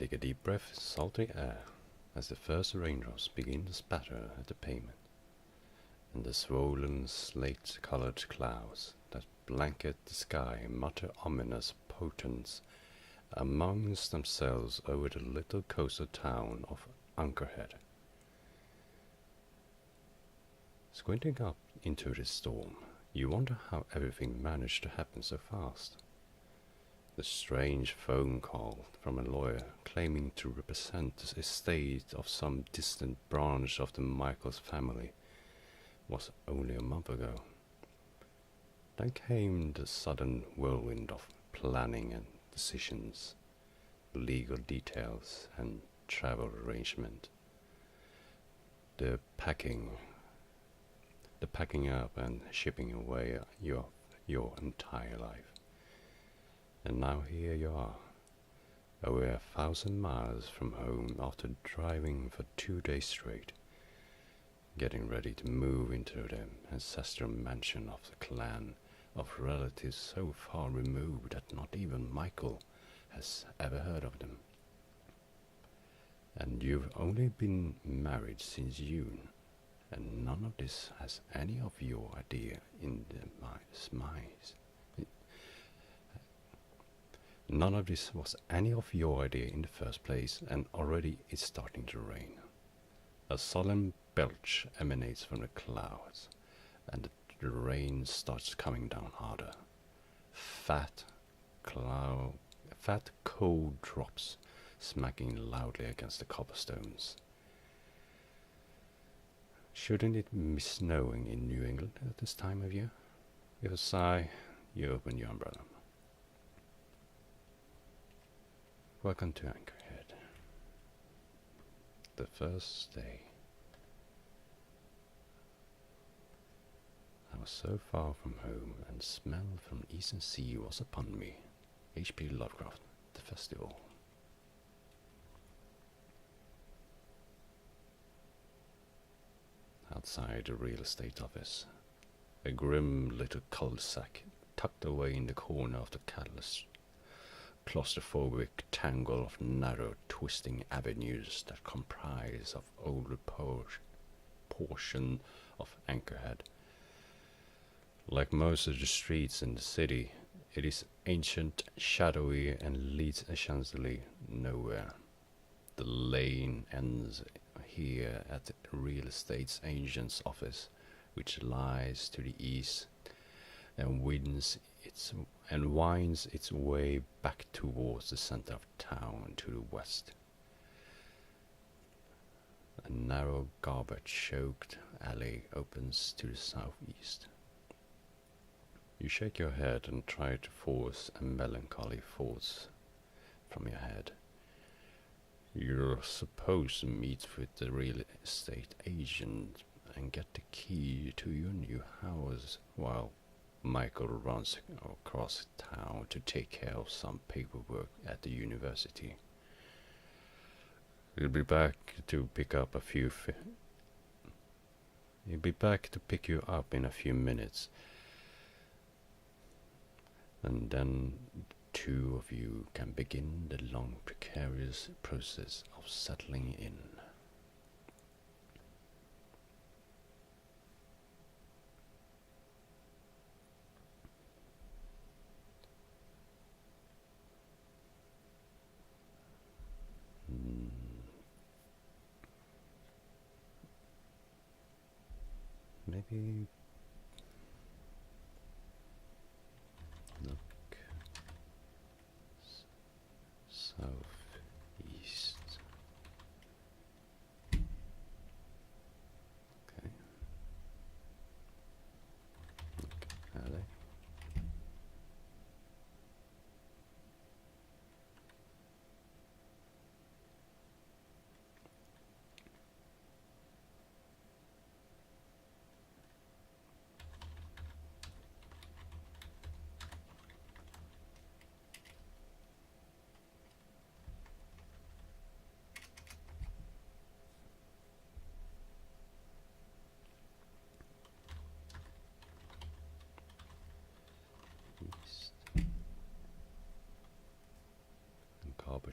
Take a deep breath of salty air as the first raindrops begin to spatter at the pavement, and the swollen slate-colored clouds that blanket the sky mutter ominous portents amongst themselves over the little coastal town of Anchorhead. Squinting up into this storm, you wonder how everything managed to happen so fast. The strange phone call from a lawyer claiming to represent the estate of some distant branch of the Michaels family was only a month ago. Then came the sudden whirlwind of planning and decisions, legal details and travel arrangement, the packing up and shipping away your entire life. And now here you are, over 1,000 miles from home after driving for 2 days straight, getting ready to move into the ancestral mansion of the clan of relatives so far removed that not even Michael has ever heard of them. And you've only been married since June, and none of this has any of your idea in the minds. None of this was any of your idea in the first place, and already it's starting to rain. A solemn belch emanates from the clouds, and the rain starts coming down harder. Fat, cold drops smacking loudly against the cobblestones. Shouldn't it be snowing in New England at this time of year? With a sigh, you open your umbrella. Welcome to Anchorhead. The first day. I was so far from home, and smell from eastern sea was upon me. H.P. Lovecraft, The Festival. Outside the real estate office, a grim little cul-de-sac tucked away in the corner of the claustrophobic tangle of narrow, twisting avenues that comprise of older portion of Anchorhead. Like most of the streets in the city, it is ancient, shadowy, and leads essentially nowhere. The lane ends here at the real estate's agent's office, which lies to the east, and winds its way back towards the center of town to the west. A narrow garbage-choked alley opens to the southeast. You shake your head and try to force a melancholy thoughts from your head. You're supposed to meet with the real estate agent and get the key to your new house while Michael runs across town to take care of some paperwork at the university. He'll be back to pick you up in a few minutes, and then the two of you can begin the long, precarious process of settling in. Maybe look southeast. Okay. Look alley.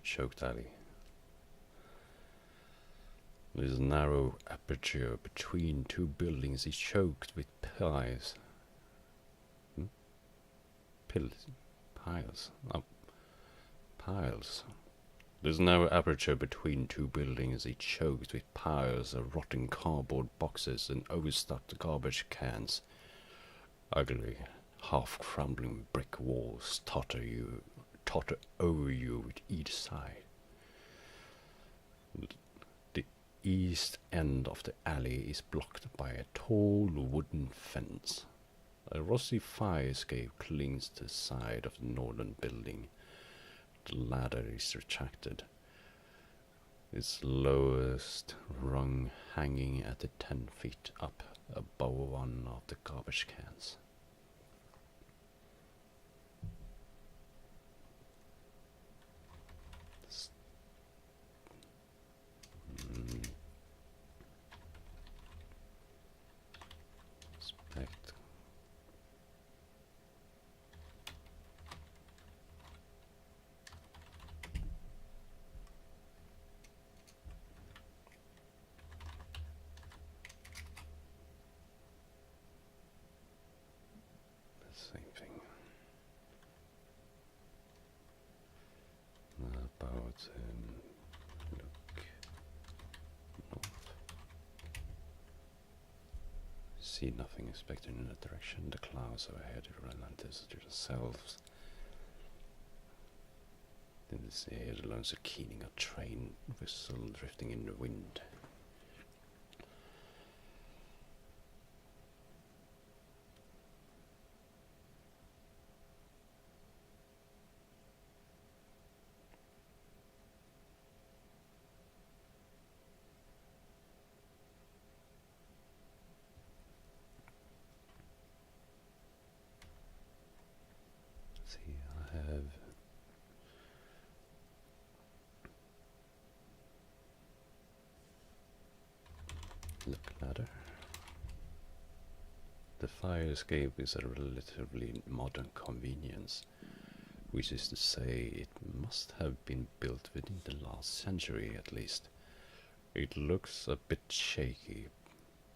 Choked alley This narrow aperture between two buildings is choked with piles. Piles. Oh, piles. This narrow aperture between two buildings is choked with piles of rotting cardboard boxes and overstuffed garbage cans. Ugly, half-crumbling brick walls totter over you with each side. The east end of the alley is blocked by a tall wooden fence. A rusty fire escape clings to the side of the northern building. The ladder is retracted, its lowest rung hanging at the 10 feet up above one of the garbage cans. Inspect. Same thing. About look north. See nothing expected in that direction. The clouds overhead relentless to themselves. Then the air learns a keening a train whistle drifting in the wind. See, I have look ladder. The fire escape is a relatively modern convenience, which is to say it must have been built within the last century at least. It looks a bit shaky,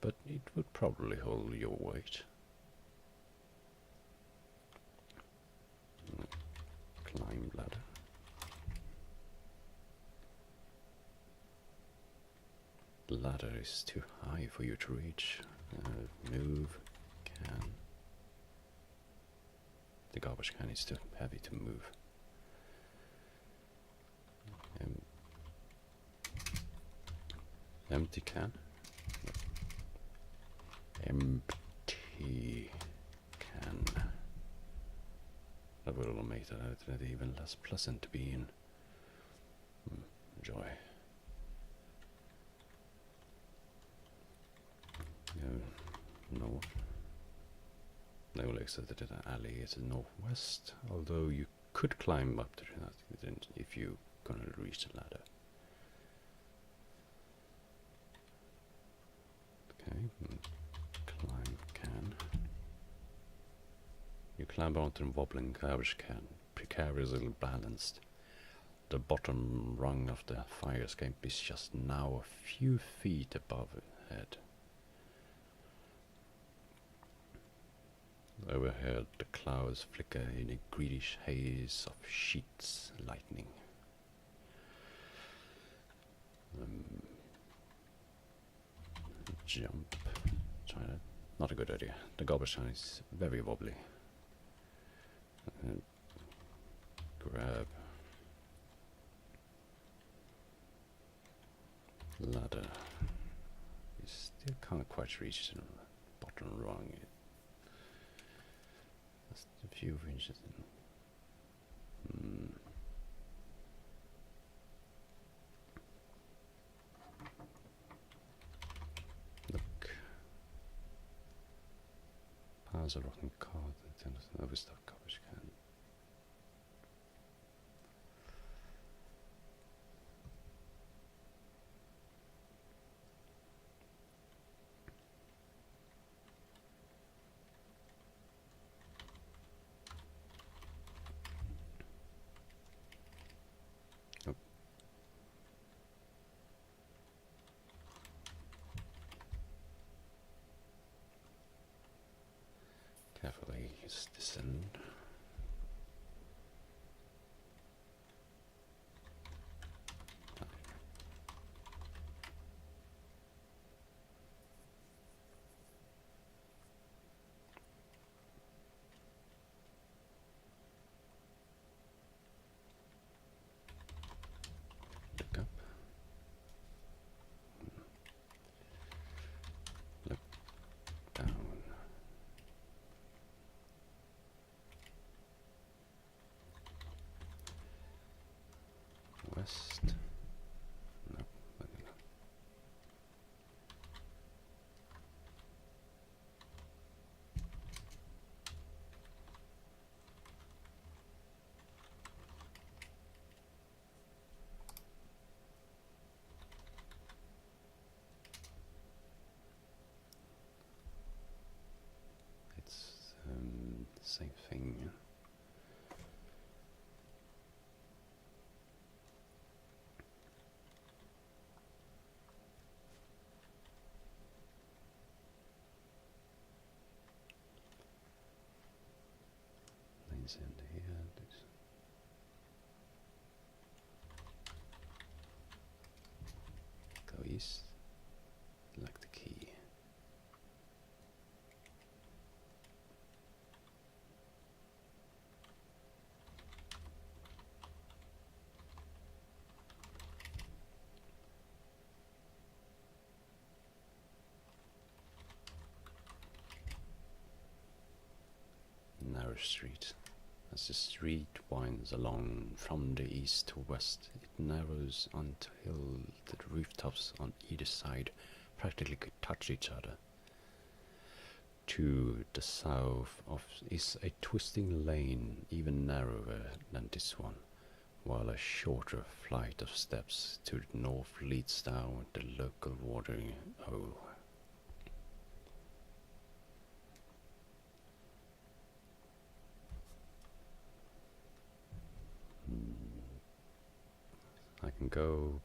but it would probably hold your weight. Climb ladder. The ladder is too high for you to reach. Move can. The garbage can is too heavy to move. Empty can. Empty can. That will make that even less pleasant to be in. Enjoy. North. They will exit the alley at the northwest, although you could climb up to that if you gonna reach the ladder. Okay, climb can. You climb onto the wobbling garbage can, precariously balanced. The bottom rung of the fire escape is just now a few feet above head. Overhead, the clouds flicker in a greenish haze of sheets lightning. Jump. Try that. Not a good idea. The garbage can is very wobbly. Grab. Ladder. You still can't quite reach the bottom rung. Just a few inches in. Look. Piles of rotten card and overstuffed garbage can. just descend. Look up. Look down. West. No, maybe not. It's the same thing. Lanes in here. Go east. Like the key. Narrow street. As the street winds along from the east to west, it narrows until the rooftops on either side practically could touch each other. To the south of is a twisting lane even narrower than this one, while a shorter flight of steps to the north leads down the local watering hole. I can go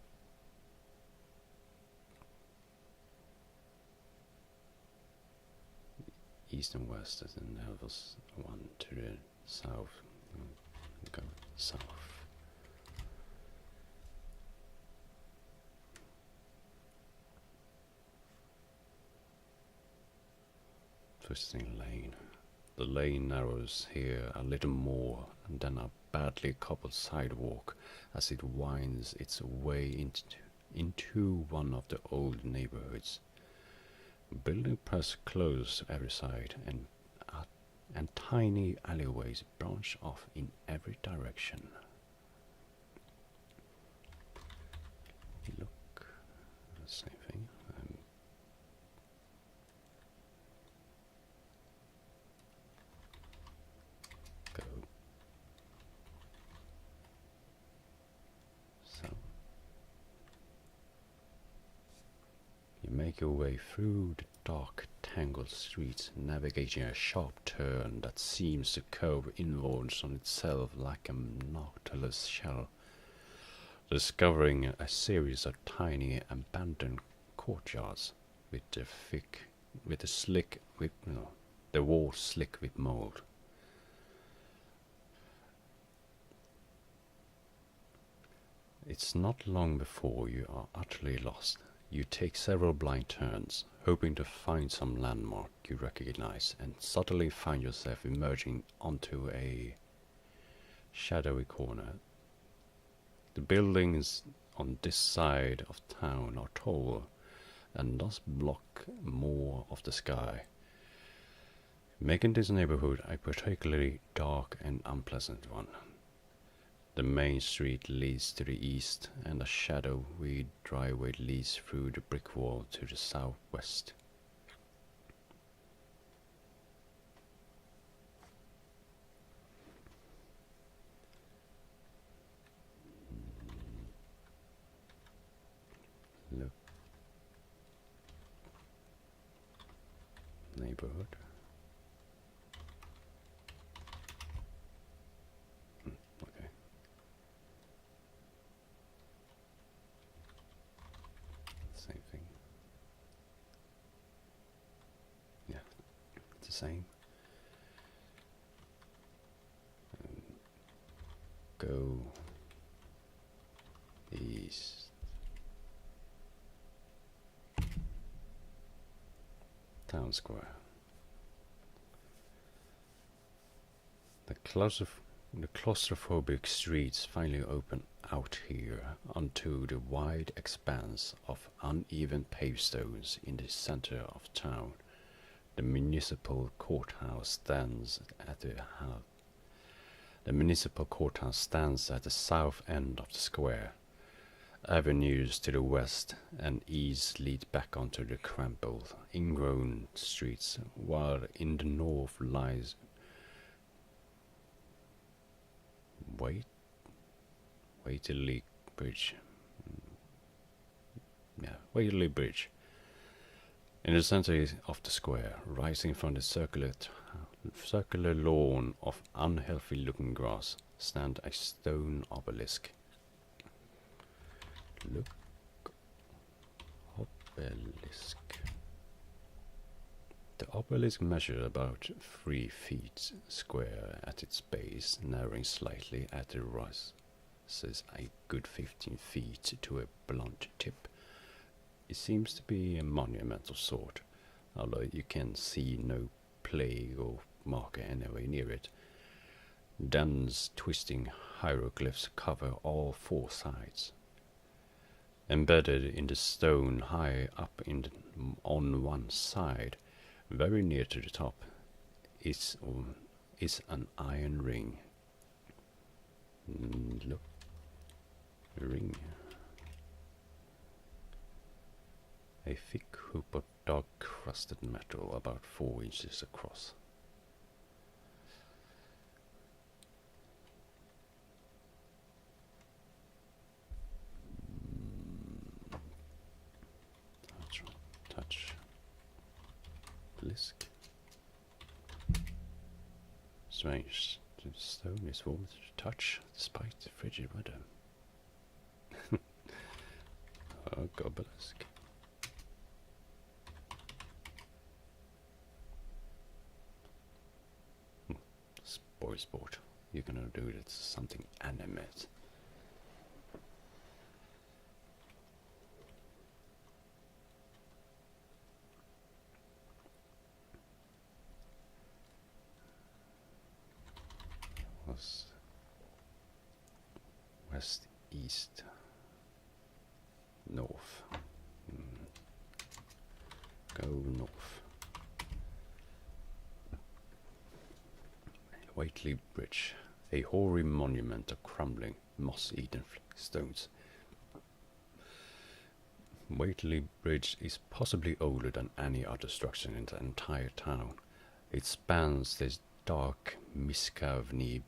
east and west, as in there was one to the south. Go south. Twisting lane. The lane narrows here a little more, and then a badly cobbled sidewalk as it winds its way into one of the old neighborhoods. Buildings press close to every side, and tiny alleyways branch off in every direction. Look, the same thing. Go south. You make your way through the dark, tangled streets, navigating a sharp turn that seems to curve inwards on itself like a nautilus shell, discovering a series of tiny abandoned courtyards with the walls slick with mold. It's not long before you are utterly lost. You take several blind turns, hoping to find some landmark you recognize, and suddenly find yourself emerging onto a shadowy corner. The buildings on this side of town are tall, and thus block more of the sky, making this neighborhood a particularly dark and unpleasant one. The main street leads to the east, and a shadowy driveway leads through the brick wall to the southwest. Look. Neighborhood. Okay. Same thing. Yeah, it's the same. go east. Town square. The claustrophobic streets finally open out here onto the wide expanse of uneven pavestones in the center of town. The municipal courthouse stands at the south end of the square. Avenues to the west and east lead back onto the crumpled, ingrown streets, while in the north lies Waterloo Bridge. Waterloo Bridge. In the center of the square, rising from the circular lawn of unhealthy-looking grass, stand a stone obelisk. Look, obelisk. The obelisk measured about 3 feet square at its base, narrowing slightly at the rises a good 15 feet to a blunt tip. It seems to be a monumental sort, although you can see no plague or marker anywhere near it. Dense, twisting hieroglyphs cover all 4 sides. Embedded in the stone high up on one side, very near to the top, is an iron ring. Look, a ring. A thick hoop of dark crusted metal about 4 inches across. Touch. Blisk. Strange. The stone is warm to touch despite the frigid weather. Obelisk. Boy sport. You're gonna do it something animate. West, east, north. Go north. Waterloo Bridge, a hoary monument of crumbling, moss-eaten stones. Waterloo Bridge is possibly older than any other structure in the entire town. It spans this dark Miskahavni.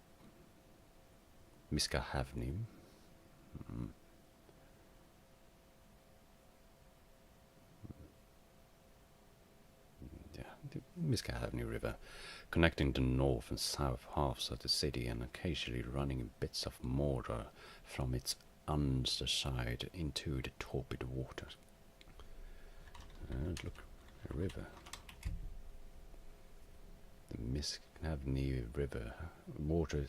The Miskahavni River, connecting the north and south halves of the city and occasionally running bits of mortar from its underside into the torpid water. And look, a river. The Miskahavni River water.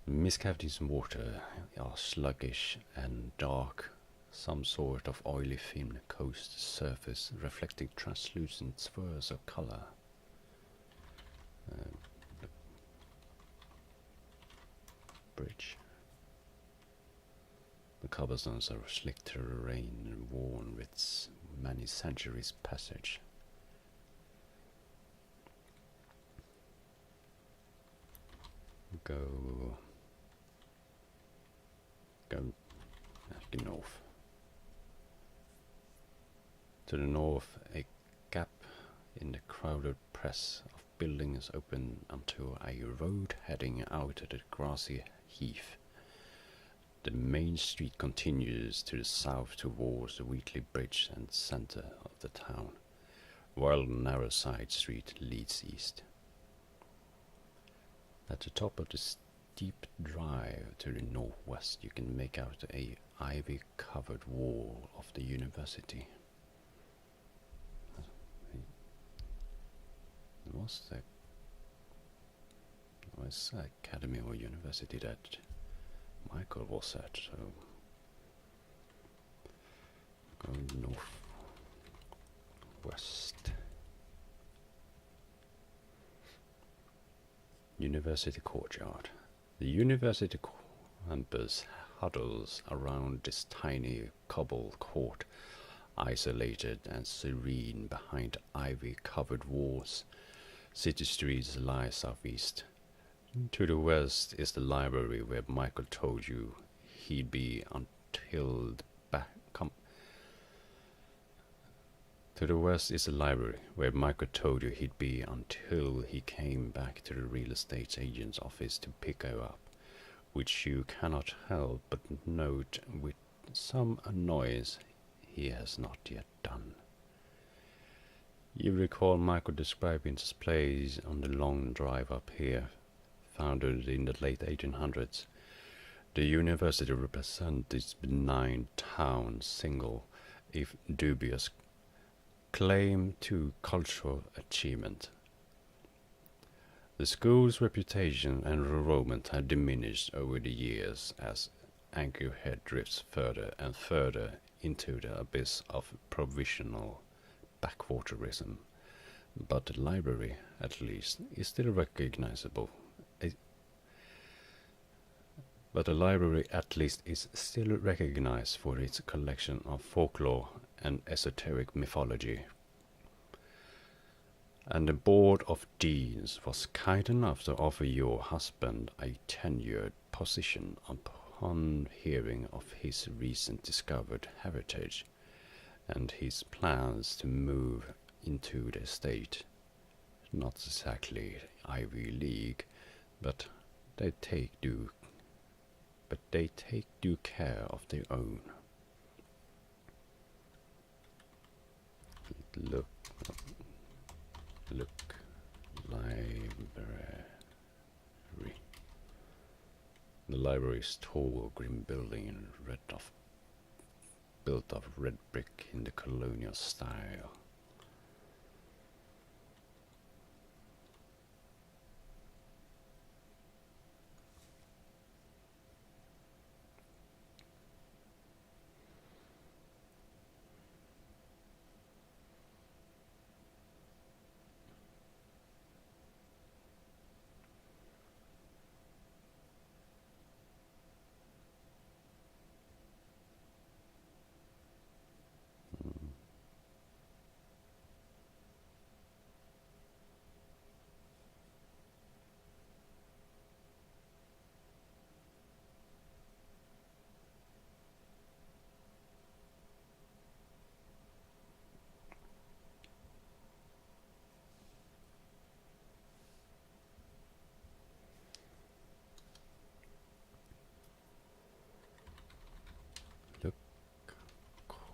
Miskahavni's water are sluggish and dark, some sort of oily thin coast surface reflecting translucent spheres of color. Bridge. The cobblestones are slick through the rain and worn with many centuries' passage. Go north. To the north, a gap in the crowded press of buildings open onto a road heading out at the grassy heath. The main street continues to the south towards the Waterloo Bridge and center of the town, while the narrow side street leads east. At the top of the steep drive to the northwest, you can make out a ivy-covered wall of the university. Was the was academy or university that Michael was at, so go north west. University courtyard. The university campus huddles around this tiny cobbled court, isolated and serene behind ivy-covered walls. City streets lie southeast. To the west is the library where Michael told you he'd be until To the west is the library where Michael told you he'd be until he came back to the real estate agent's office to pick her up, which you cannot help but note with some annoyance he has not yet done. You recall Michael describing this place on the long drive up here, founded in the late 1800s. The university represents this benign town's single, if dubious, claim to cultural achievement. The school's reputation and enrollment have diminished over the years as Anchorhead drifts further and further into the abyss of provisional backwaterism. But the library, at least, is still recognizable. But the library, at least, is still recognized for its collection of folklore and esoteric mythology. And the board of deans was kind enough to offer your husband a tenured position upon hearing of his recent discovered heritage and his plans to move into the estate. Not exactly Ivy League, but they take due care of their own. Look, library. The library is tall, grim building built of red brick in the colonial style.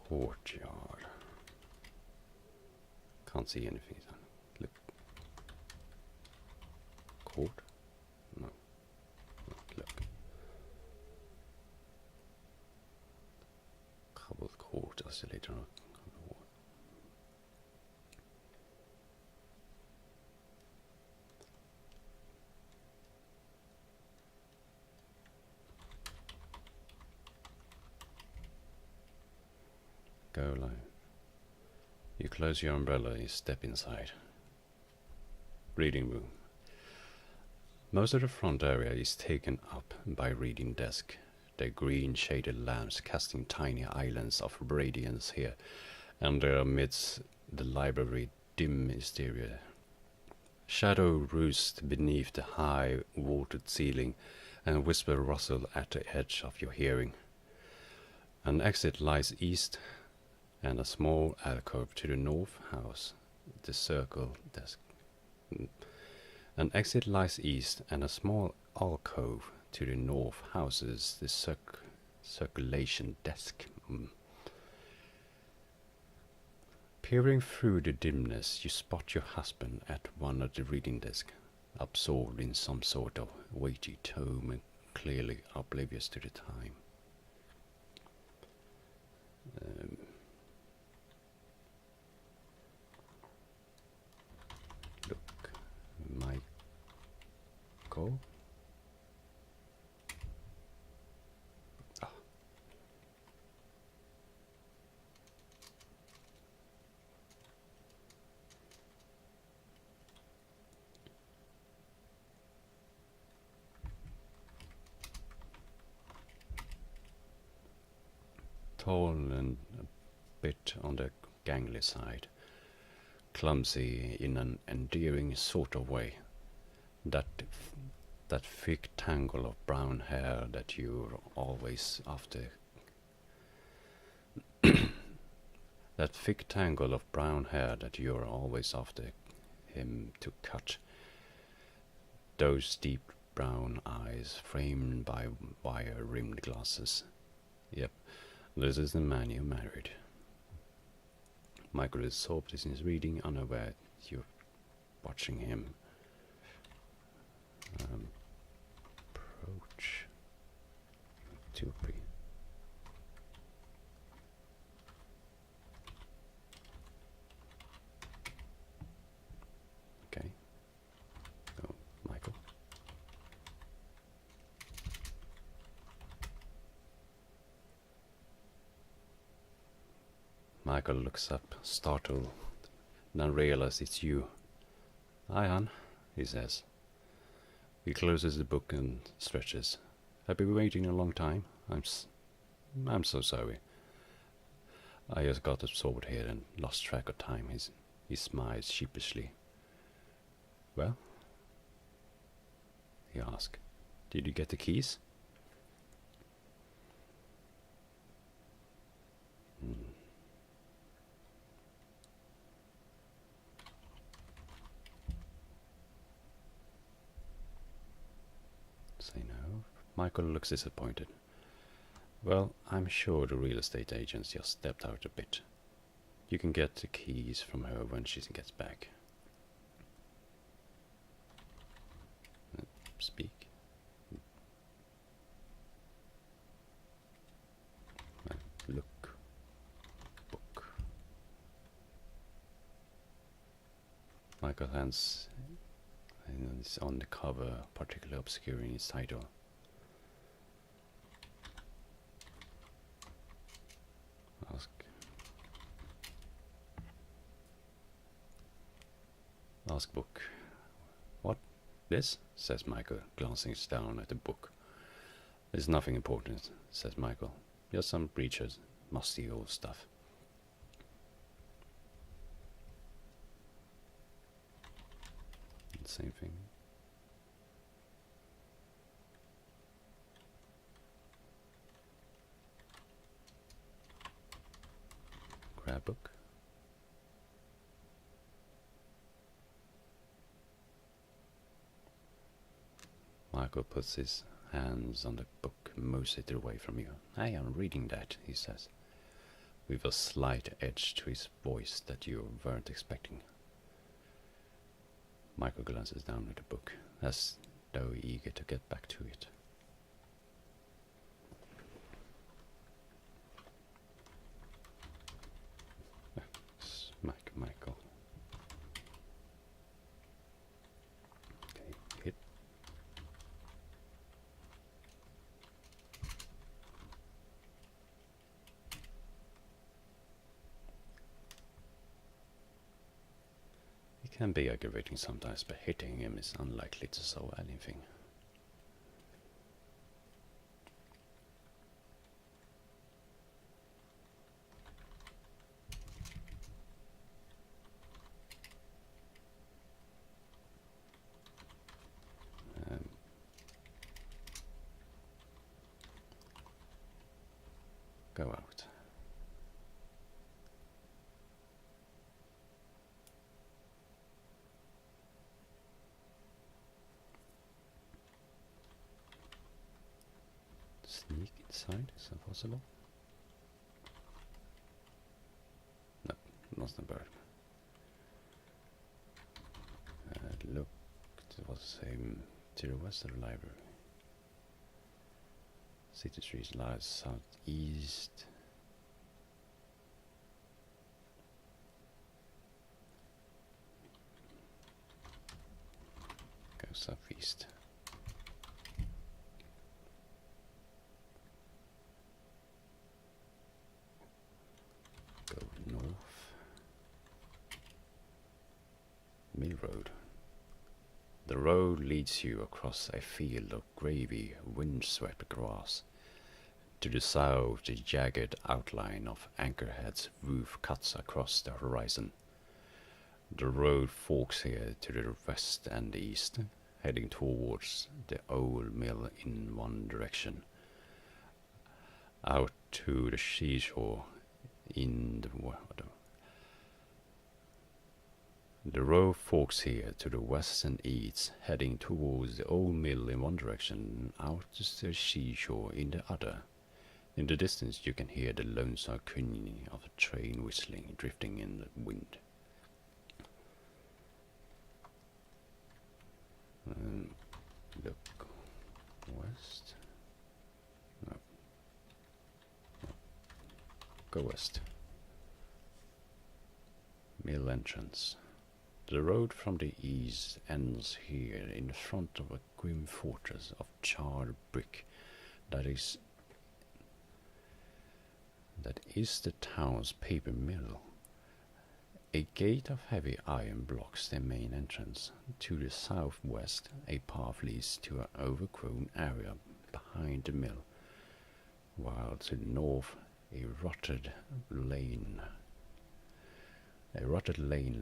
Courtyard. Can't see anything. Look. Court? No. Look. Cobbled court, oscillator. Go live. You close your umbrella, you step inside. Reading room. Most of the front area is taken up by reading desk, their green shaded lamps casting tiny islands of radiance here, and there amidst the library dim exterior. Shadow roost beneath the high vaulted ceiling and whisper rustle at the edge of your hearing. An exit lies east, and a small alcove to the north house the circle desk. An exit lies east, and a small alcove to the north houses the circulation desk. Peering through the dimness, you spot your husband at one of the reading desks, absorbed in some sort of weighty tome and clearly oblivious to the time. Michael? tall and a bit on the gangly side, clumsy in an endearing sort of way. That that thick tangle of brown hair that you're always after. That thick tangle of brown hair that you're always after him to cut. Those deep brown eyes framed by wire-rimmed glasses. Yep, this is the man you married. Michael absorbed in his reading, unaware you're watching him. Approach. 2 3. Okay. Oh, Michael. Michael looks up, startled, then realizes it's you. Hi, hon, he says. He closes the book and stretches. I've been waiting a long time. I'm so sorry. I just got absorbed here and lost track of time. He smiles sheepishly. Well? He asks. Did you get the keys? Say no. Michael looks disappointed. Well, I'm sure the real estate agents just stepped out a bit. You can get the keys from her when she gets back. Speak. Look. Book. Michael hands and it's on the cover, particularly obscuring its title. Ask book. What? This? Says Michael, glancing down at the book. There's nothing important, says Michael. Just some breaches, musty old stuff. Same thing. Grab book. Michael puts his hands on the book, moves it away from you. I am reading that, he says, with a slight edge to his voice that you weren't expecting. Michael glances down at the book, as though eager to get back to it. Smack Michael. Okay, hit. It can be aggravating sometimes, but hitting him is unlikely to solve anything. Go out. Sneak inside, is that possible? No, not the bird. Look, it was to the west of the library. City Street lies southeast. Go southeast. Go north. Mill Road. The road leads you across a field of gravy, wind-swept grass. To the south, the jagged outline of Anchorhead's roof cuts across the horizon. The road forks here to the west and east, heading towards the old mill in one direction, out to the seashore in the water. The road forks here to the west and east, heading towards the old mill in one direction, out to the seashore in the other. In the distance you can hear the lonesome crooning of a train whistling, drifting in the wind. Look west. No. Go west. Mill entrance. The road from the east ends here in front of a grim fortress of charred brick that is the town's paper mill. A gate of heavy iron blocks the main entrance. To the southwest, a path leads to an overgrown area behind the mill, while to the north, a rotted lane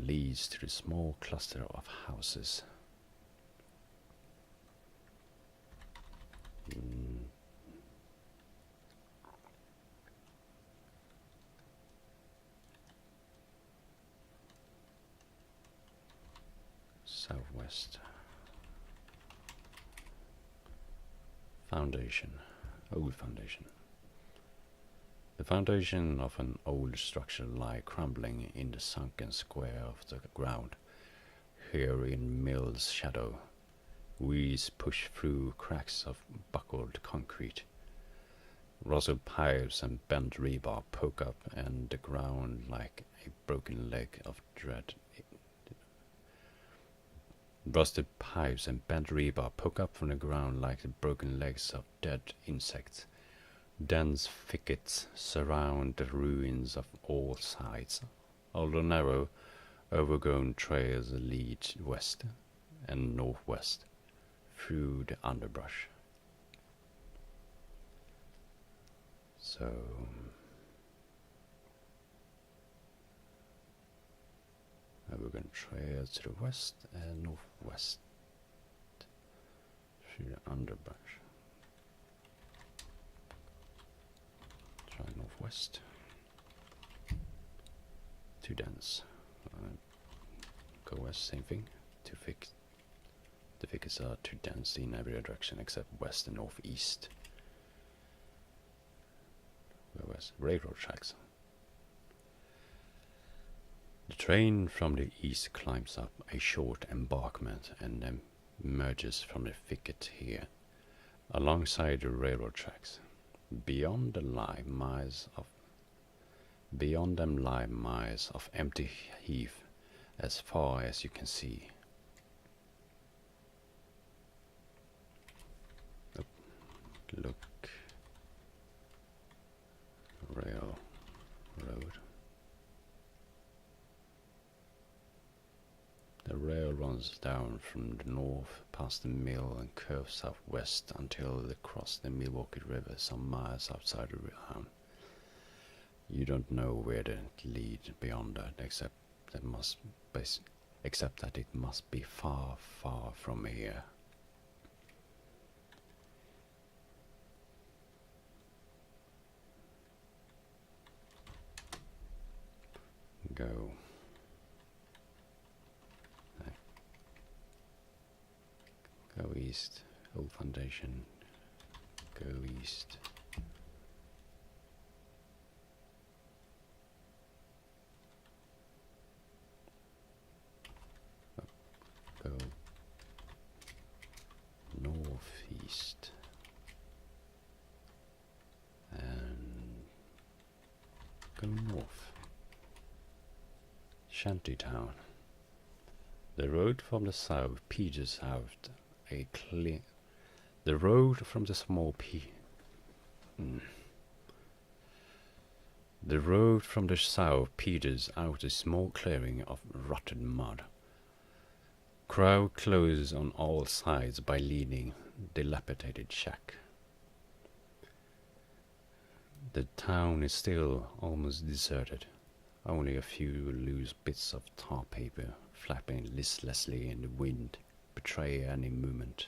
leads to the small cluster of houses. Southwest. Foundation. Old foundation. The foundation of an old structure lie crumbling in the sunken square of the ground. Here in mill's shadow, weeds push through cracks of buckled concrete. Rusted pipes and bent rebar poke up and the ground like a broken leg of dread. Rusted pipes and bent rebar poke up from the ground like the broken legs of dead insects. Dense thickets surround the ruins of all sides. Although narrow, overgrown trails lead west and northwest through the underbrush. So overgrown trails to the west and northwest through the underbrush. Try northwest. Too dense. Go west, same thing. Too thick. The thickets are too dense in every direction except west and northeast. Go west. Railroad tracks. The train from the east climbs up a short embankment and then emerges from the thicket here, alongside the railroad tracks. Beyond them lie miles of empty heath as far as you can see. Look. Railroad. The rail runs down from the north past the mill and curves southwest until they cross the Milwaukee River some miles outside the town. You don't know where they lead beyond that, except that it must be far, far from here. Go. Go east. Old foundation. Go east. Go northeast. And go north. Shantytown. The road from the south peters out The road from the small The road from the south peters out a small clearing of rotted mud. Crowd close on all sides by leaning dilapidated shack. The town is still almost deserted. Only a few loose bits of tar paper flapping listlessly in the wind betray any movement.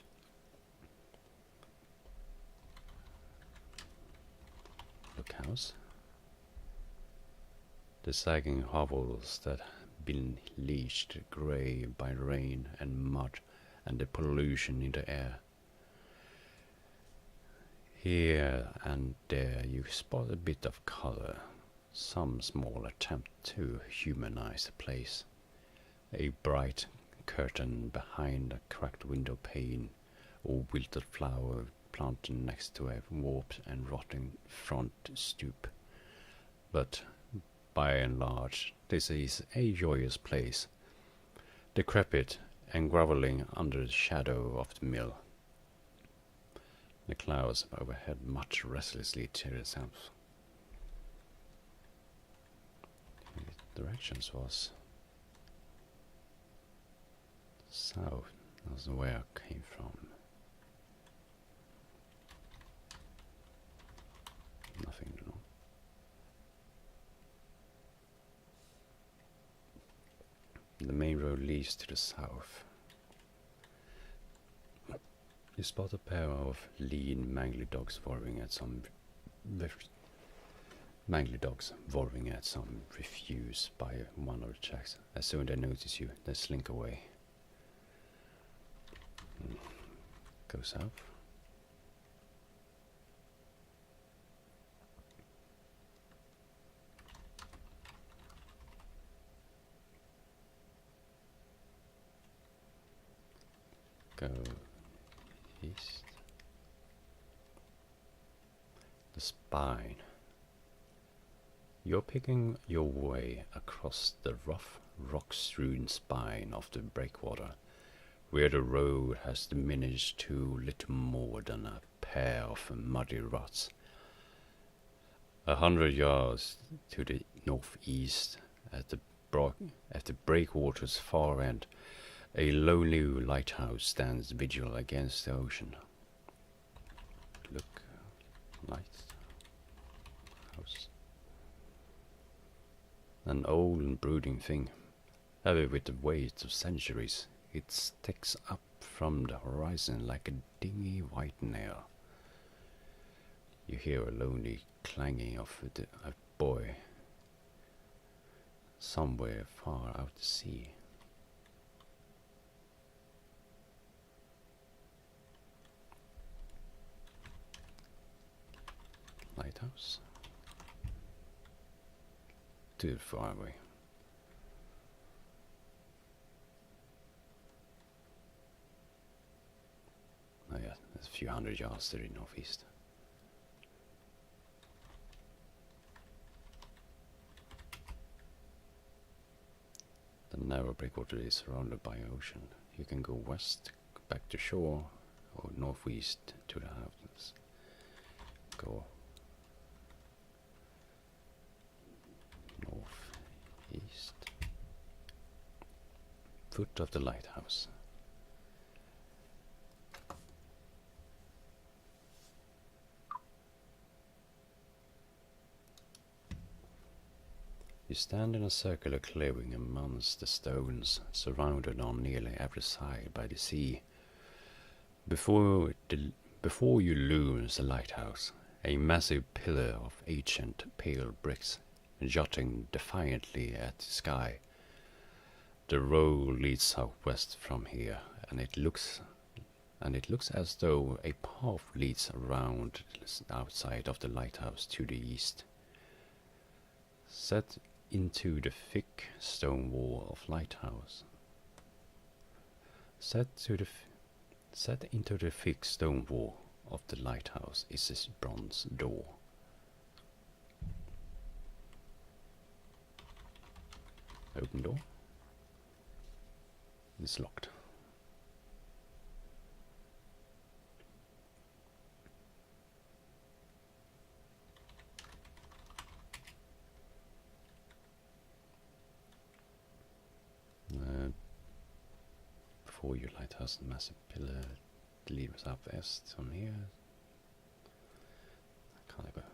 Look house. The sagging hovels that have been bleached grey by rain and mud and the pollution in the air. Here and there you spot a bit of color, some small attempt to humanize the place. A bright curtain behind a cracked window pane, or wilted flower planted next to a warped and rotting front stoop. But by and large, this is a joyous place, decrepit and grovelling under the shadow of the mill. The clouds overhead much restlessly to the south. The directions was south. That's where I came from. Nothing to know. The main road leads to the south. You spot a pair of lean, mangly dogs worrying at some refuse by one of the tracks. As soon as they notice you, they slink away. Go south. Go east. The spine. You're picking your way across the rough, rock-strewn spine of the breakwater, where the road has diminished to little more than a pair of muddy ruts. 100 yards to the northeast, at the breakwater's far end, a lonely lighthouse stands vigil against the ocean. Look, lighthouse. An old and brooding thing, heavy with the weight of centuries, it sticks up from the horizon like a dingy white nail. You hear a lonely clanging of a buoy somewhere far out to sea. Lighthouse? Too far away. Oh yeah, there's a few hundred yards to the northeast. The narrow breakwater is surrounded by ocean. You can go west, back to shore, or northeast to the houses. Go northeast. Foot of the lighthouse. You stand in a circular clearing amongst the stones, surrounded on nearly every side by the sea. Before you looms the lighthouse, a massive pillar of ancient pale bricks, jutting defiantly at the sky. The road leads southwest from here, and it looks as though a path leads around outside of the lighthouse to the east. Set into the thick stone wall of lighthouse. Set into the thick stone wall of the lighthouse is this bronze door. Open door. It's locked. Before you lighthouse, a massive pillar leads up west from here. Can't I go?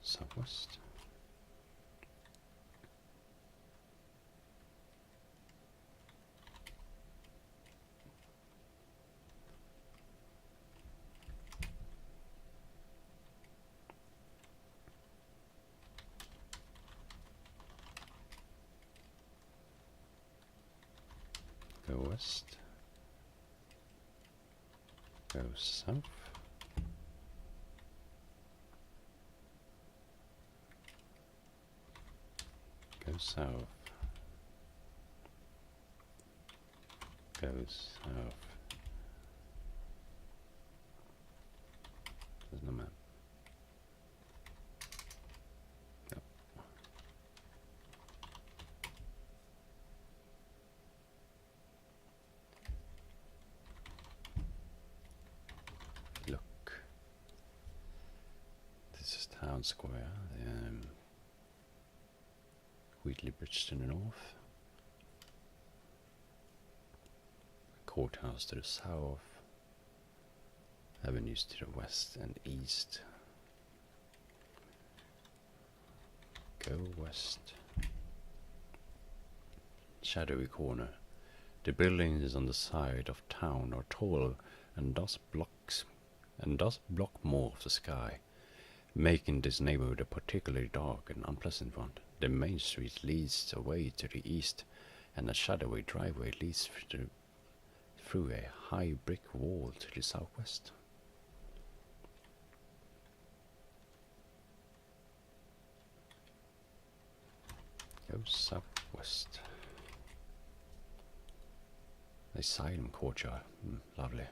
southwest. Go west. Go south. Go south. Go south. There's no map. Yep. Look. This is town square. Wheatley Bridge to the north. Courthouse to the south. Avenues to the west and east. Go west. Shadowy corner. The buildings on the side of town are tall and thus block more of the sky, making this neighborhood a particularly dark and unpleasant one. The main street leads away to the east, and a shadowy driveway leads through a high brick wall to the southwest. Go southwest. Asylum courtyard. Lovely.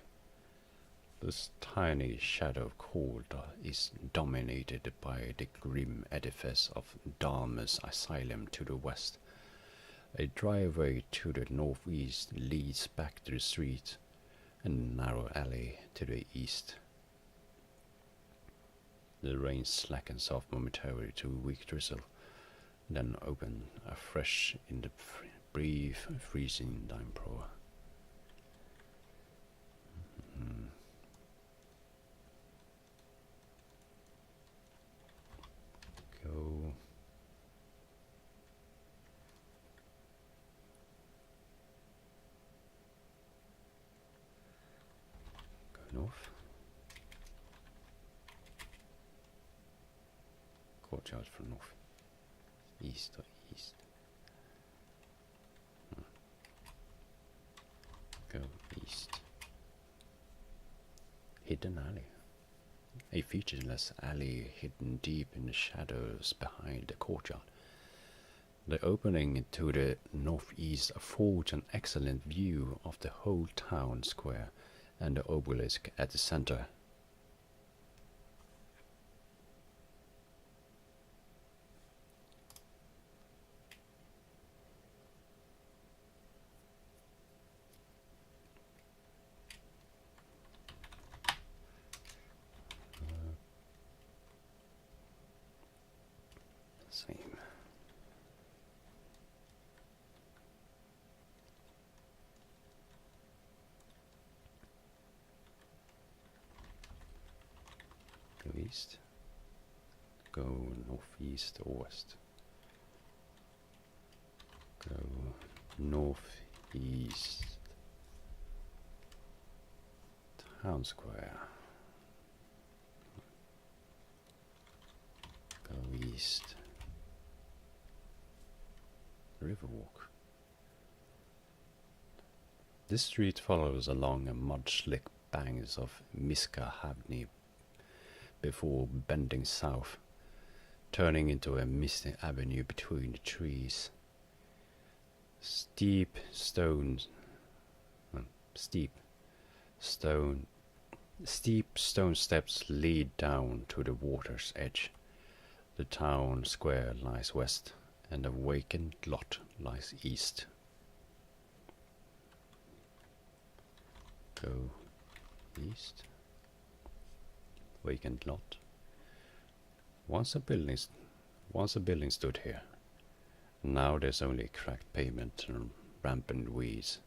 This tiny shadow court is dominated by the grim edifice of Dahmer's Asylum to the west. A driveway to the northeast leads back to the street, and a narrow alley to the east. The rain slackens off momentarily to a weak drizzle, then open afresh in the brief freezing downpour. Go north. Courtyard from north. East or east. Go east. Hidden alley. A featureless alley hidden deep in the shadows behind the courtyard. The opening to the northeast affords an excellent view of the whole town square and the obelisk at the center. Same. Go east. Go northeast or west. Go northeast. Town square. Go east. Riverwalk. This street follows along a mud-slick banks of Miskahavni before bending south, turning into a misty avenue between the trees. Steep stone steps lead down to the water's edge. The town square lies west, and a vacant lot lies east. Go east. Vacant lot. Once a building stood here. Now there's only cracked pavement and rampant weeds.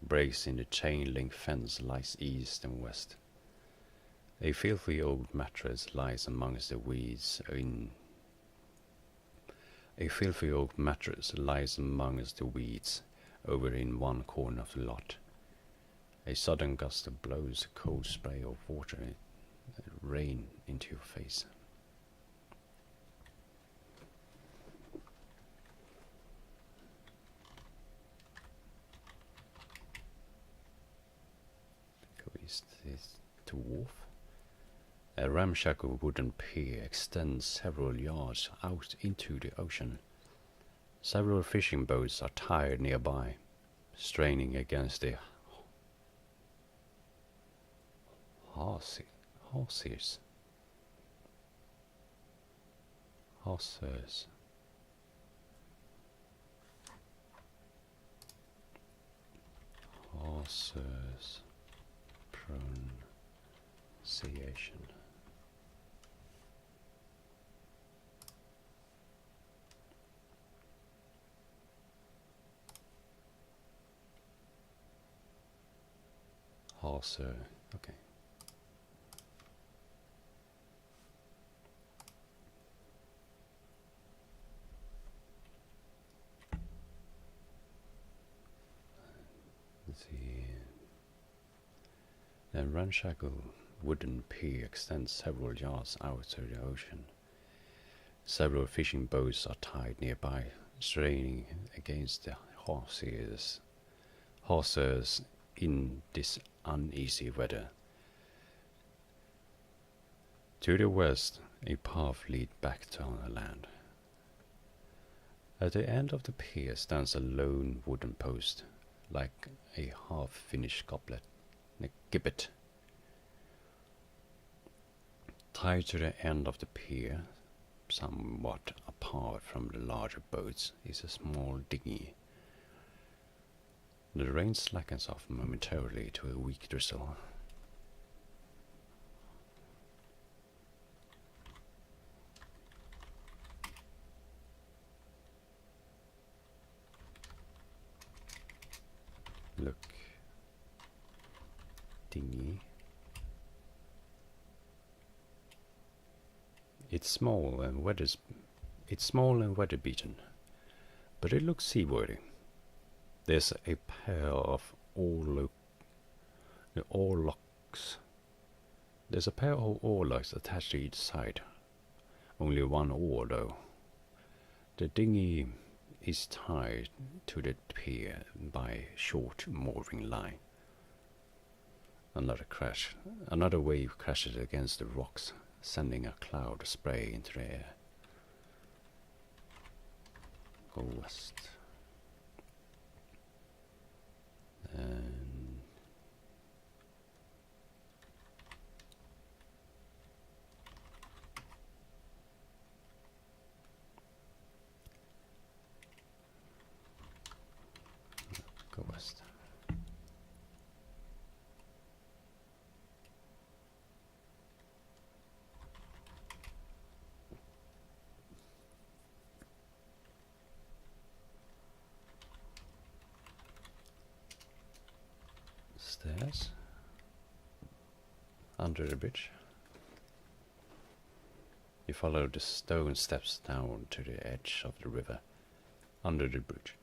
Breaks in the chain link fence lies east and west. A filthy old mattress lies amongst the weeds in A filthy old mattress lies amongst the weeds over in one corner of the lot. A sudden gust blows a cold spray of water and rain into your face. Is this to wharf? A ramshackle wooden pier extends several yards out into the ocean. Several fishing boats are tied nearby, straining against the hawsers. Pronunciation. Hawser, okay. Let's see. The ramshackle wooden pier extends several yards out to the ocean. Several fishing boats are tied nearby, straining against the hawsers in this uneasy weather. To the west, a path leads back to the land. At the end of the pier stands a lone wooden post, like a half-finished gibbet. Tied to the end of the pier, somewhat apart from the larger boats, is a small dinghy. The rain slackens off momentarily to a weak drizzle. Look. Dinghy. It's small and weather beaten, but it looks seaworthy. There's a pair of oarlocks. There's a pair of oarlocks attached to each side. Only one oar, though. The dinghy is tied to the pier by a short mooring line. Another wave crashes against the rocks, sending a cloud of spray into the air. Go west. And go west. Stairs under the bridge. You follow the stone steps down to the edge of the river under the bridge.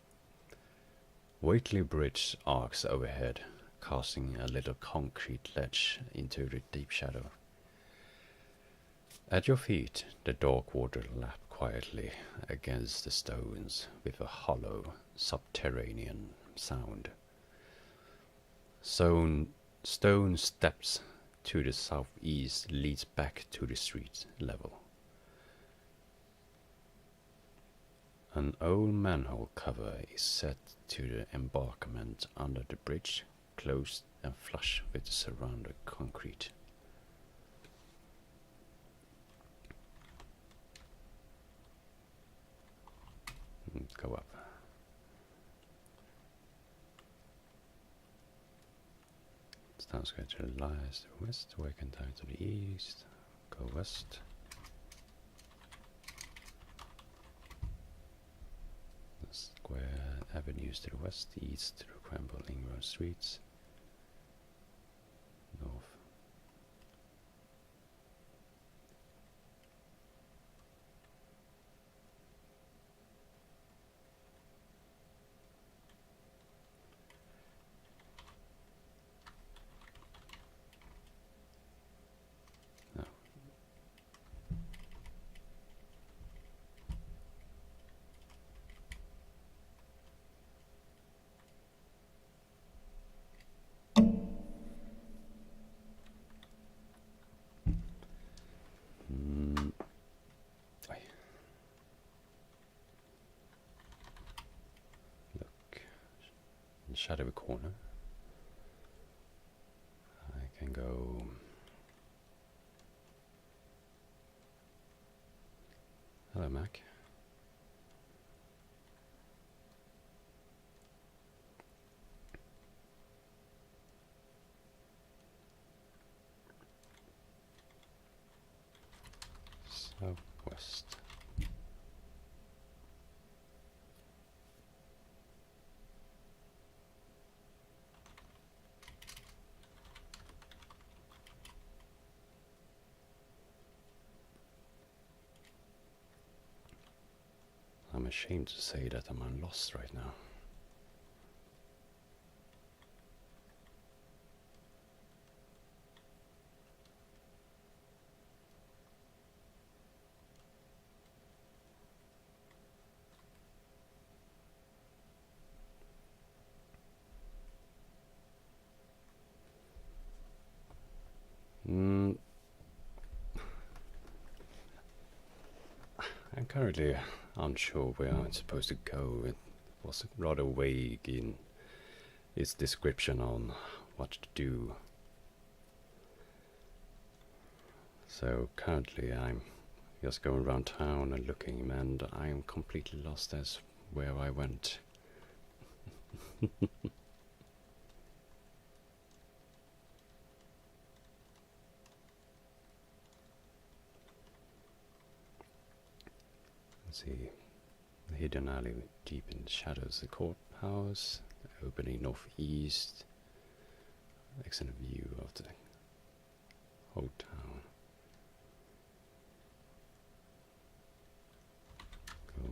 Weighty bridge arcs overhead, casting a little concrete ledge into the deep shadow. At your feet, the dark water laps quietly against the stones with a hollow, subterranean sound. Stone steps to the southeast leads back to the street level. An old manhole cover is set to the embankment under the bridge, closed and flush with the surrounding concrete. Go up. Town square to the lies to the west, Waken Town to the east, go west. The square avenues to the west, east to the crumbling road streets, north. shadowy corner. I can go hello Mac. Southwest. I'm ashamed to say that I'm lost right now. I'm currently unsure where I'm supposed to go. It was rather vague in its description on what to do. So currently I'm just going around town and looking, and I'm completely lost as where I went. Let's see. The hidden alley deep in the shadows, the courthouse, the opening northeast, excellent view of the whole town. Go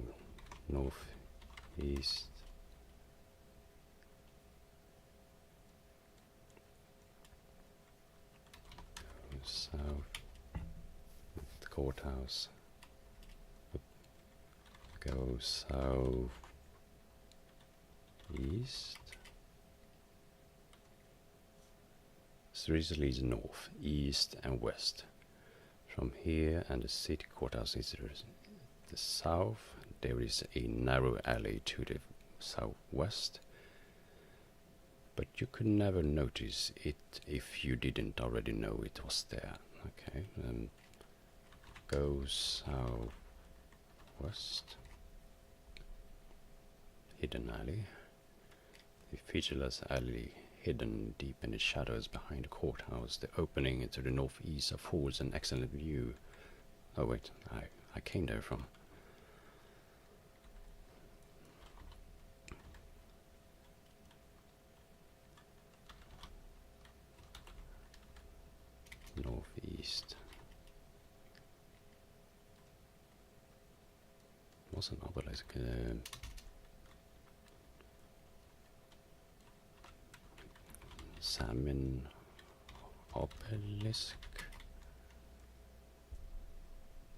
northeast. Go south. The courthouse. Go south east. Streets leads north, east and west. From here and the city courthouse is the south. There is a narrow alley to the southwest, but you could never notice it if you didn't already know it was there. Okay, and go southwest. Hidden alley. The featureless alley hidden deep in the shadows behind the courthouse. The opening into the northeast affords an excellent view. Oh wait, I came there from. Northeast. What's an obelisk? Salmon obelisk.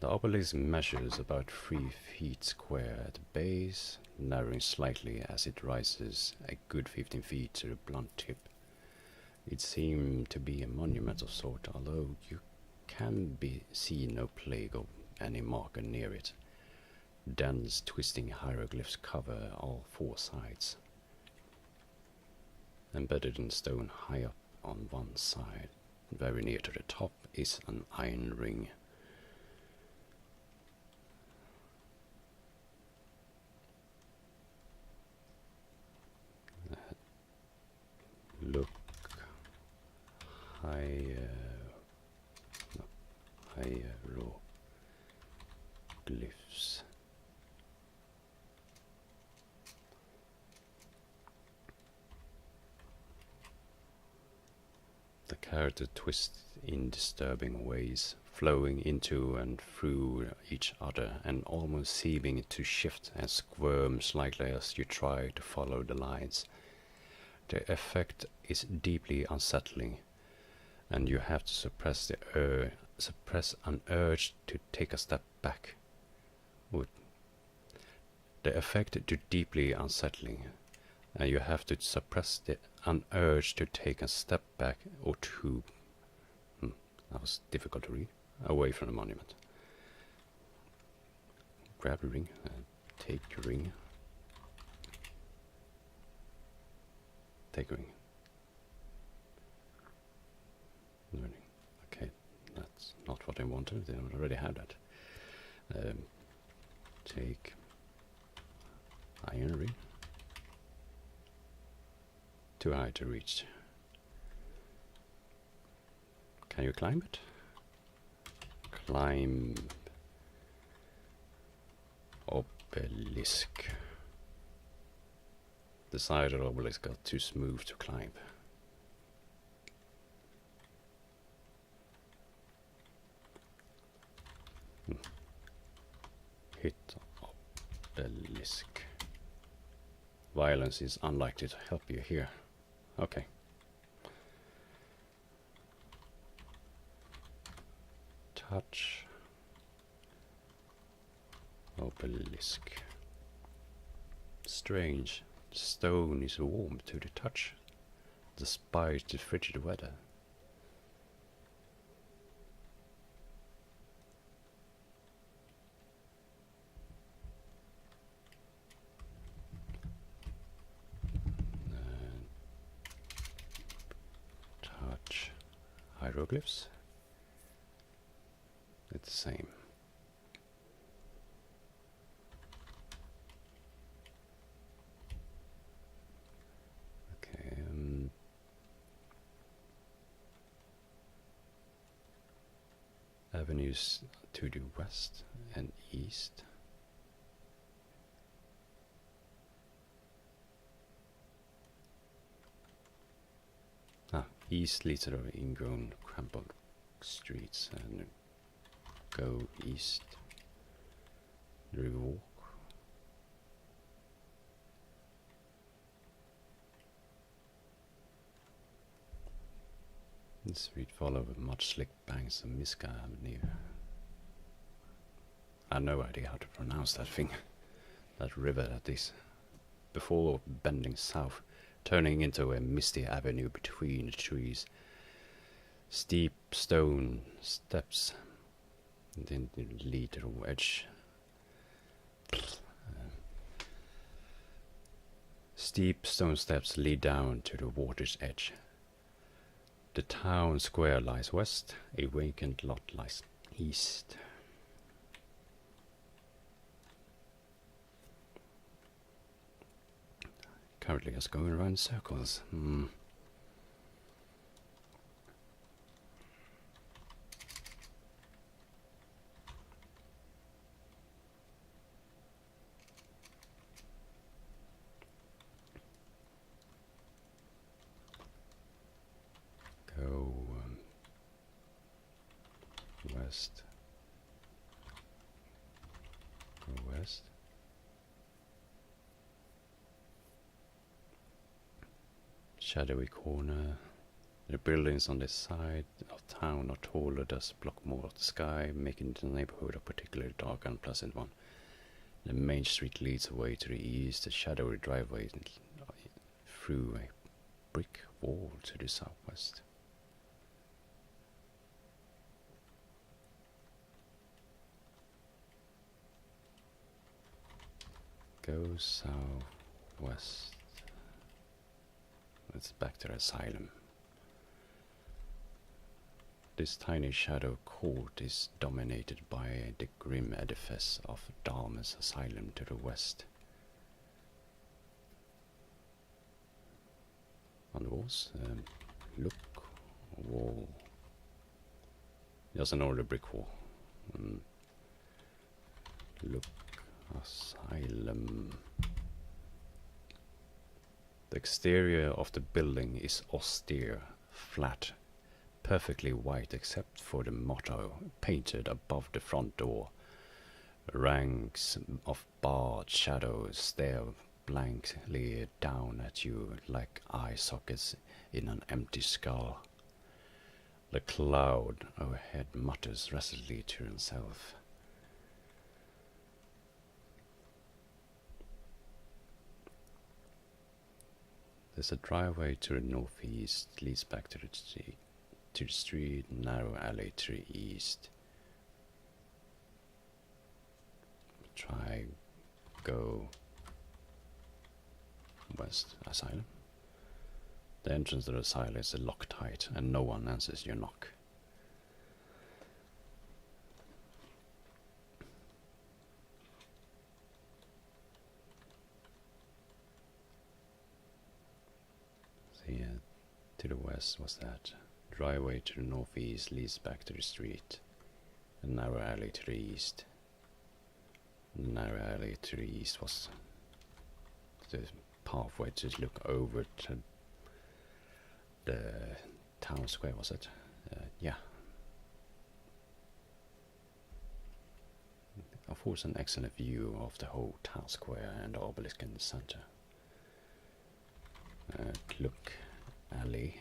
The obelisk measures about 3 feet square at the base, narrowing slightly as it rises a good 15 feet to the blunt tip. It seemed to be a monument of sort, although you can see no plague or any marker near it. Dense, twisting hieroglyphs cover all 4 sides. Embedded in stone high up on one side, very near to the top, is an iron ring. Look hieroglyphs. The character twists in disturbing ways, flowing into and through each other, and almost seeming to shift and squirm slightly as you try to follow the lines. The effect is deeply unsettling, and you have to suppress an urge to take a step back. The effect is deeply unsettling, and you have to suppress an urge to take a step back or two. That was difficult to read. Away from the monument. Grab the ring and take the ring. taking. Learning. Okay, that's not what I wanted. They already had that. Take ironry. Too high to reach. Can you climb it? Climb obelisk. The side of the obelisk got too smooth to climb. Hit obelisk. Violence is unlikely to help you here. Okay. Touch obelisk. Strange. The stone is warm to the touch, despite the frigid weather. Touch hieroglyphs. It's the same. Okay. Avenues to the west and east. East leads to the ingrown, crumpled streets, and go east. River walk. The street follow with much slick banks of Miska Avenue. I have no idea how to pronounce that thing. That river that is. Before bending south, turning into a misty avenue between the trees. Steep stone steps then lead to the edge. Steep stone steps lead down to the water's edge. The town square lies west, a vacant lot lies east. Currently just going around in circles. Go west. Go west. Shadowy corner. The buildings on this side of town are taller, thus block more of the sky, making the neighborhood a particularly dark and unpleasant one. The main street leads away to the east, a shadowy driveway through a brick wall to the southwest. Go southwest. It's back to the asylum. This tiny shadow court is dominated by the grim edifice of Dahmer's asylum to the west. On the walls, look, wall. Just an older brick wall. Look, asylum. The exterior of the building is austere, flat, perfectly white except for the motto painted above the front door. Ranks of barred shadows stare blankly down at you like eye sockets in an empty skull. The cloud overhead mutters restlessly to himself. There's a driveway to the northeast, leads back to the street, narrow alley to the east. Try go west, asylum. The entrance to the asylum is locked tight, and no one answers your knock. See, to the west was that. Driveway to the northeast leads back to the street. A narrow alley to the east. The narrow alley to the east was the pathway to look over to the town square, was it? Yeah. Of course, an excellent view of the whole town square and the obelisk in the center. Look, alley.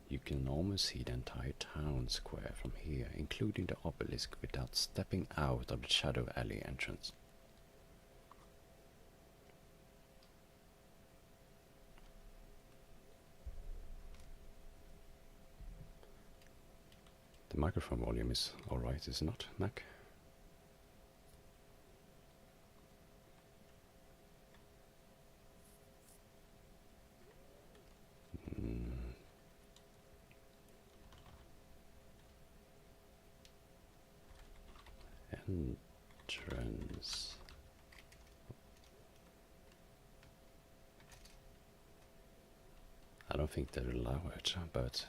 You can almost see the entire town square from here, including the obelisk, without stepping out of the shadow alley entrance. The microphone volume is alright, is it not, Mac? Entrance. I don't think they allow it, but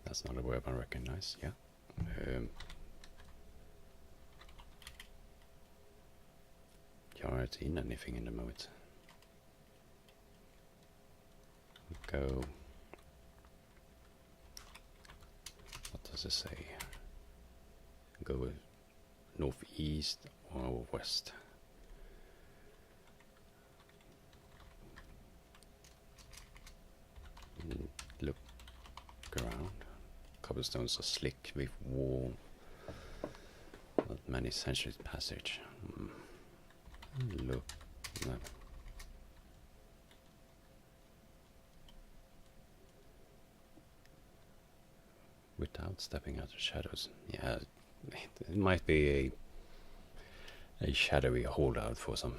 that's not a word I recognize, yeah. You aren't in anything in the moment. Go. What does it say? Go northeast or west? Look around. Cobblestones are slick with warm, not many centuries passage. Look. No. Without stepping out of shadows. Yeah, it might be a shadowy holdout for some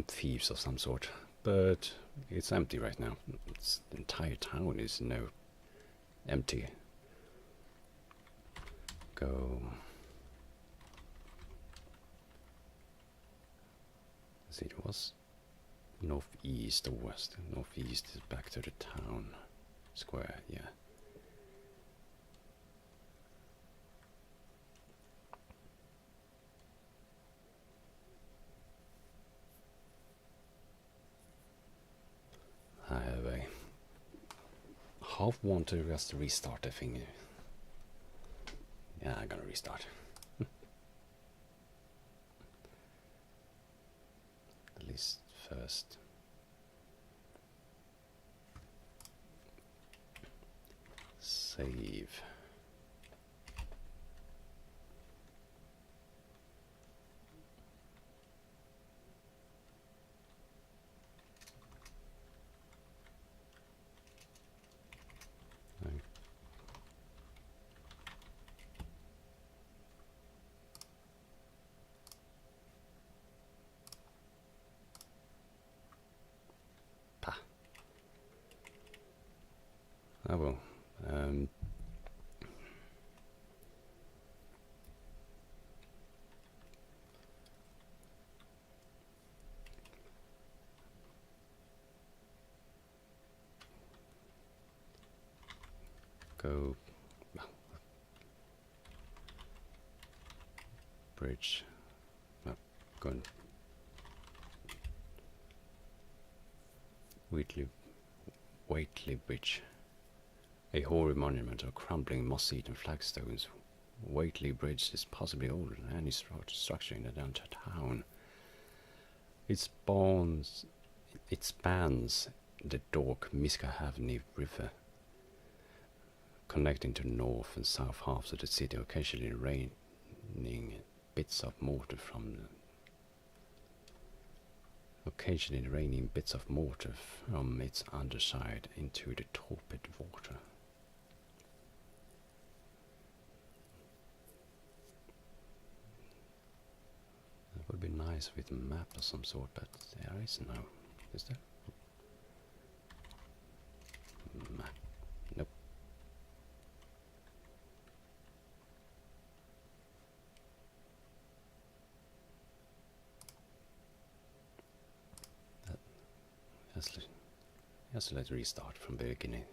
thieves of some sort. But it's empty right now. The entire town is now empty. Go. See, it was northeast or west. Northeast is back to the town square, yeah. I have a half want to just restart the thing. Yeah, I'm gonna restart. At least first. Save. Oh well. Go. Bridge. No, go. Waitley Bridge. A hoary monument of crumbling moss-eaten flagstones. Waitley Bridge is possibly older than any structure in the downtown. It spans the Dork-Miskahavni River, connecting to north and south halves of the city, occasionally raining bits of mortar from occasionally raining bits of mortar from its underside into the torpid water. It would be nice with a map of some sort, but there is no. Is there? Map. Nope. Let's restart from the beginning.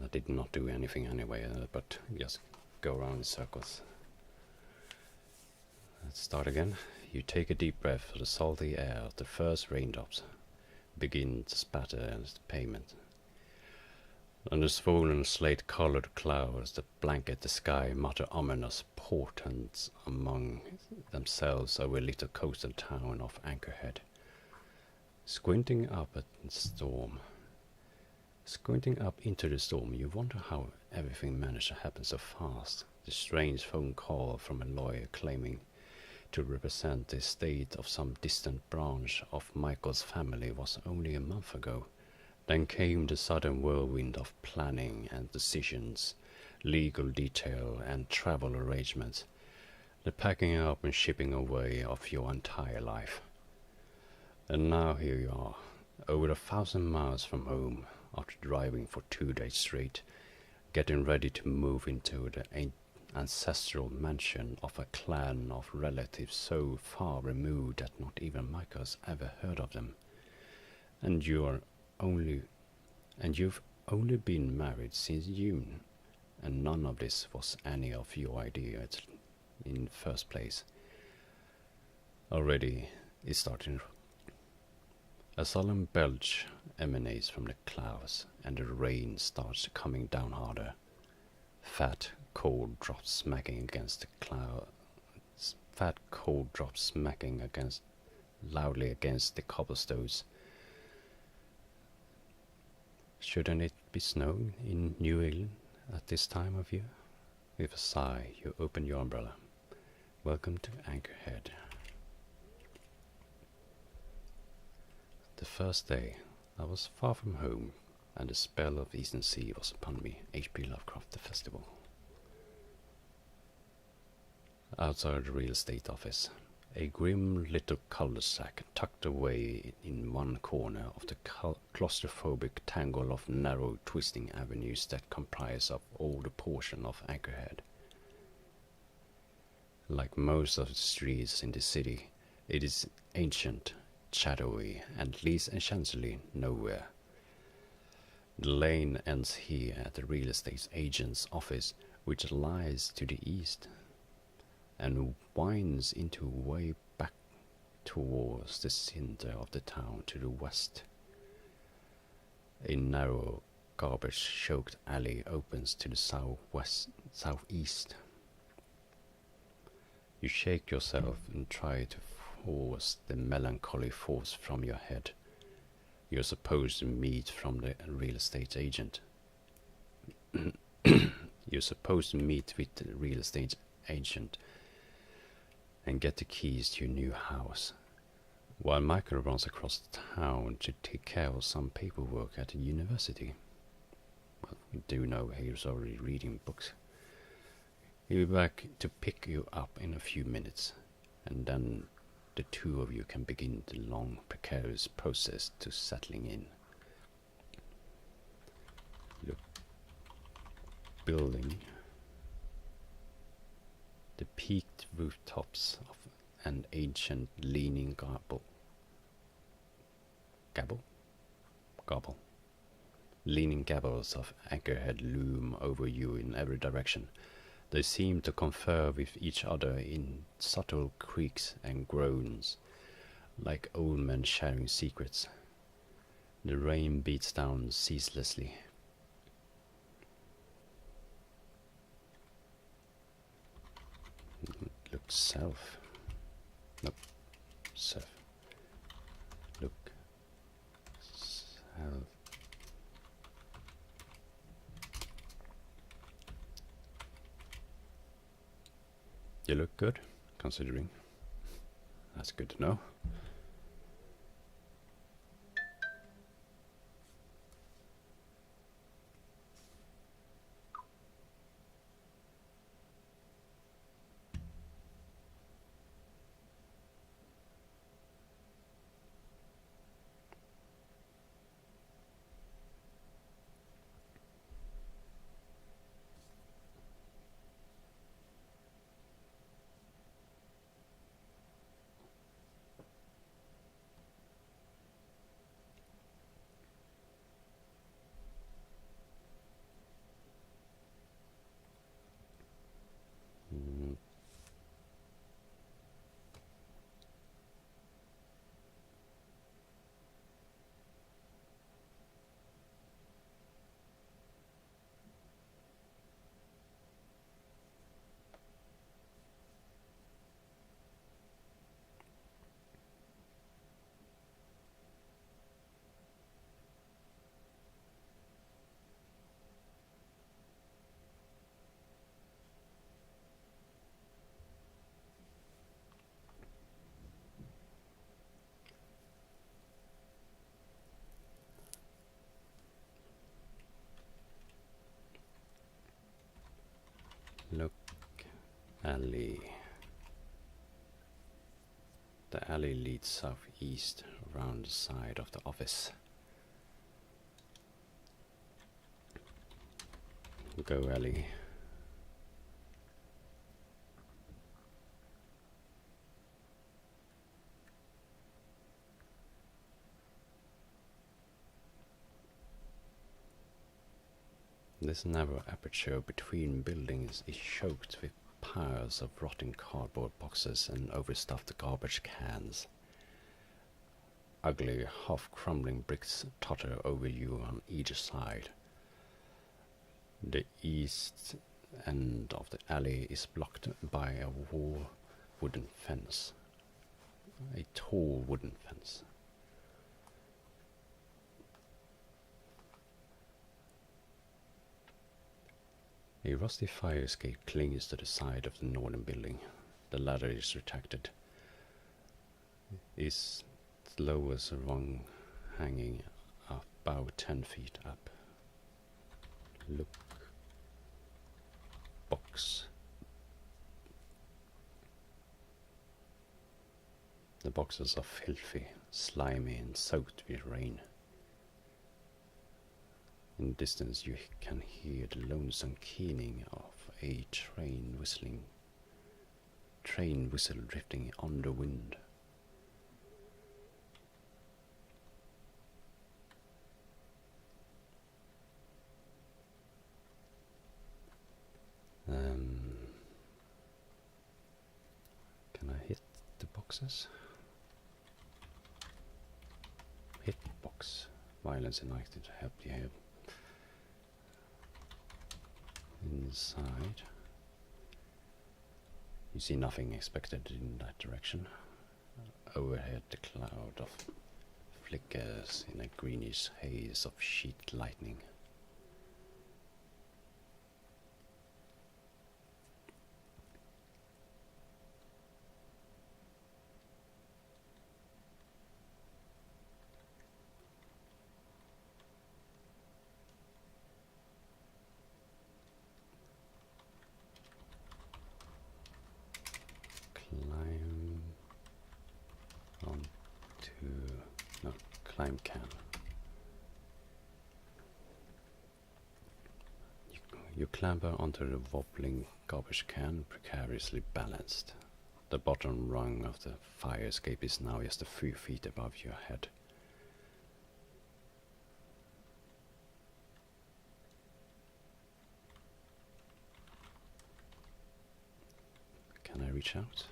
I did not do anything anyway, but just go around in circles. Let's start again. You take a deep breath of the salty air of the first raindrops begin to spatter against the pavement. And the swollen slate-colored clouds that blanket the sky mutter ominous portents among themselves over a little coastal town of Anchorhead. Squinting up into the storm, you wonder how everything managed to happen so fast. The strange phone call from a lawyer claiming to represent the estate of some distant branch of Michael's family was only a month ago. Then came the sudden whirlwind of planning and decisions, legal detail and travel arrangements, the packing up and shipping away of your entire life. And now here you are, over 1,000 miles from home, after driving for 2 days straight, getting ready to move into the ancestral mansion of a clan of relatives so far removed that not even Michael's ever heard of them. And you've only been married since June, and none of this was any of your idea in the first place. Already it's starting. A solemn belch emanates from the clouds, and the rain starts coming down harder. Fat, cold drops smacking against loudly against the cobblestones. Shouldn't it be snowing in New England at this time of year? With a sigh, you open your umbrella. Welcome to Anchorhead. The first day, I was far from home, and the spell of Eastern Sea was upon me. H.P. Lovecraft, The Festival. Outside the real estate office, a grim little cul-de-sac tucked away in one corner of the claustrophobic tangle of narrow, twisting avenues that comprise of all the portion of Anchorhead. Like most of the streets in the city, it is ancient, shadowy, and leads essentially nowhere. The lane ends here at the real estate agent's office, which lies to the east, and winds into way back towards the center of the town to the west. A narrow, garbage-choked alley opens to the southeast. You shake yourself and try to force the melancholy thoughts from your head. You're supposed to meet from the real estate agent. You're supposed to meet with the real estate agent and get the keys to your new house, while Michael runs across the town to take care of some paperwork at the university. Well, we do know he was already reading books. He'll be back to pick you up in a few minutes, and then the two of you can begin the long, precarious process to settling in. Look, building. The peaked rooftops of an ancient leaning Leaning gables of Anchorhead loom over you in every direction. They seem to confer with each other in subtle creaks and groans, like old men sharing secrets. The rain beats down ceaselessly. Look south. Nope. South. Look south. You look good, considering. That's good to know. Look, alley. The alley leads southeast around the side of the office. Go, alley. This narrow aperture between buildings is choked with piles of rotting cardboard boxes and overstuffed garbage cans. Ugly, half-crumbling bricks totter over you on each side. The east end of the alley is blocked by a wooden fence. A tall wooden fence. A rusty fire escape clings to the side of the northern building. The ladder is retracted. Its lowest rung hanging about 10 feet up. Look. Box. The boxes are filthy, slimy and soaked with rain. In the distance you can hear the lonesome keening of a train whistle drifting on the wind. Can I hit the boxes? Hit box. Violence enacted to help you here. Inside. You see nothing expected in that direction. Overhead the cloud of flickers in a greenish haze of sheet lightning. Climb can. You clamber onto the wobbling garbage can, precariously balanced. The bottom rung of the fire escape is now just a few feet above your head. Can I reach out?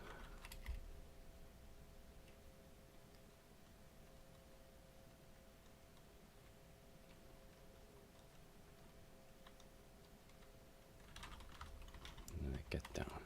Get down.